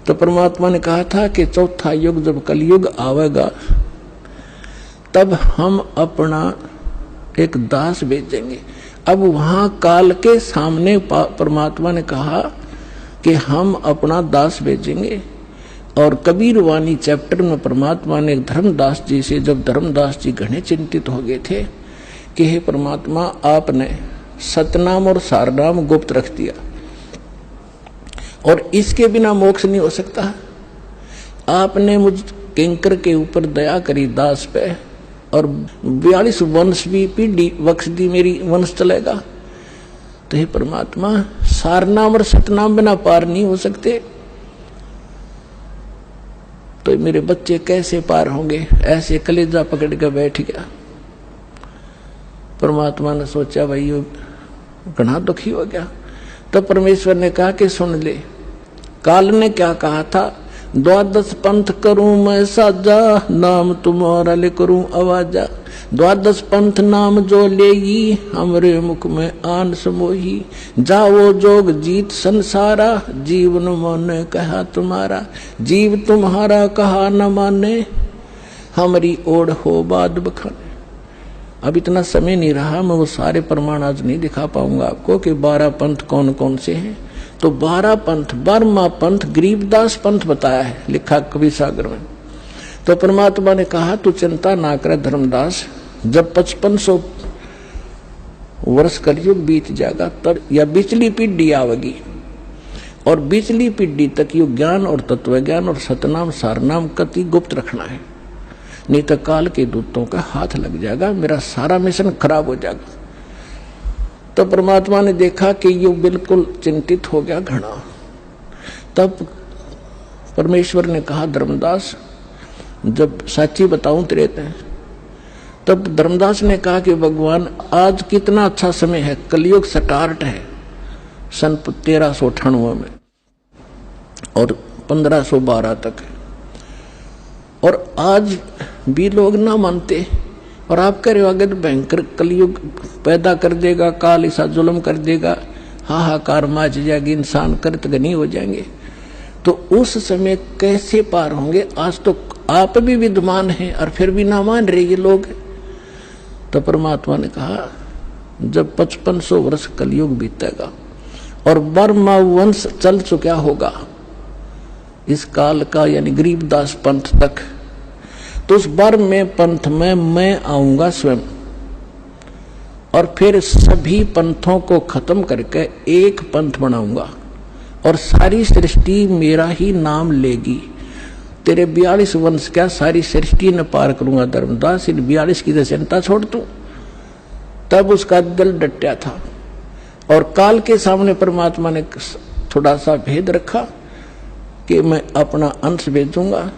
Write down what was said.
तो परमात्मा ने कहा था कि चौथा युग जब कलयुग आवेगा तब हम अपना एक दास भेजेंगे। अब वहां काल के सामने परमात्मा ने कहा कि हम अपना दास भेजेंगे। और कबीर वाणी चैप्टर में परमात्मा ने धर्मदास जी से, जब धर्मदास जी घने चिंतित हो गए थे कि हे परमात्मा, आपने सतनाम और सारनाम गुप्त रख दिया और इसके बिना मोक्ष नहीं हो सकता। आपने मुझ किंकर के ऊपर दया करी दास पे, और 42 वंश भी पीढ़ी बख्श दी, मेरी वंश चलेगा। तो हे परमात्मा, सारनाम और सतनाम बिना पार नहीं हो सकते, तो मेरे बच्चे कैसे पार होंगे? ऐसे कलेजा पकड़ के बैठ गया। परमात्मा ने सोचा भाई ये घना दुखी हो गया। तो परमेश्वर ने कहा कि सुन ले, काल ने क्या कहा था, 12 पंथ करूं मैं साजा, नाम तुम्हारा ले करूं आवाजा। 12 पंथ नाम जो लेगी, हमरे मुख में आन समोही। जाओ जोग जीत संसारा, जीवन मन कहा तुम्हारा। जीव तुम्हारा कहा न माने, हमारी ओढ़ हो बाद बखाने। अब इतना समय नहीं रहा, मैं वो सारे प्रमाण आज नहीं दिखा पाऊंगा आपको कि 12 पंथ कौन कौन से हैं। तो 12 पंथ, 12वां पंथ गरीबदास पंथ बताया है, लिखा कवि सागर में। तो परमात्मा ने कहा तू चिंता ना कर धर्मदास, जब 5500 वर्ष कलयुग बीत जाएगा तब या बिचली पीढ़ी आवेगी, और बिचली पीढ़ी तक यो ज्ञान और तत्व ज्ञान और सतनाम सारनाम कति गुप्त रखना है, नहीं तो काल के दूतों का हाथ लग जाएगा, मेरा सारा मिशन खराब हो जाएगा। तो परमात्मा ने देखा कि ये बिल्कुल चिंतित हो गया घना। तब परमेश्वर ने कहा धर्मदास, जब साची बताऊं तेरे ते, तब धर्मदास ने कहा कि भगवान आज कितना अच्छा समय है, कलयुग स्टार्ट है सन 1398 में और 1512 तक है, और आज भी लोग ना मानते, और आप कह रहे हो आगे तो भयंकर कलयुग पैदा कर देगा, काल ऐसा जुल्म कर देगा, हाहाकार मच जाएगी, इंसान कृतघ्नी हो जाएंगे। तो उस समय कैसे पार होंगे? आज तो आप भी विद्वान हैं और फिर भी ना मान रहे ये लोग। तो परमात्मा ने कहा जब 5500 वर्ष कलयुग बीतेगा और बर्मा वंश चल चुका होगा इस काल का, यानी गरीबदास पंथ तक, तो उस बार में पंथ में मैं आऊंगा स्वयं, और फिर सभी पंथों को खत्म करके एक पंथ बनाऊंगा, और सारी सृष्टि मेरा ही नाम लेगी। तेरे 42 वंश क्या सारी सृष्टि न पार करूंगा धर्मदास, इन 42 की तो चिंता छोड़ तू। तब उसका दिल डटा था, और काल के सामने परमात्मा ने थोड़ा सा भेद रखा कि मैं अपना अंश भेजूंगा।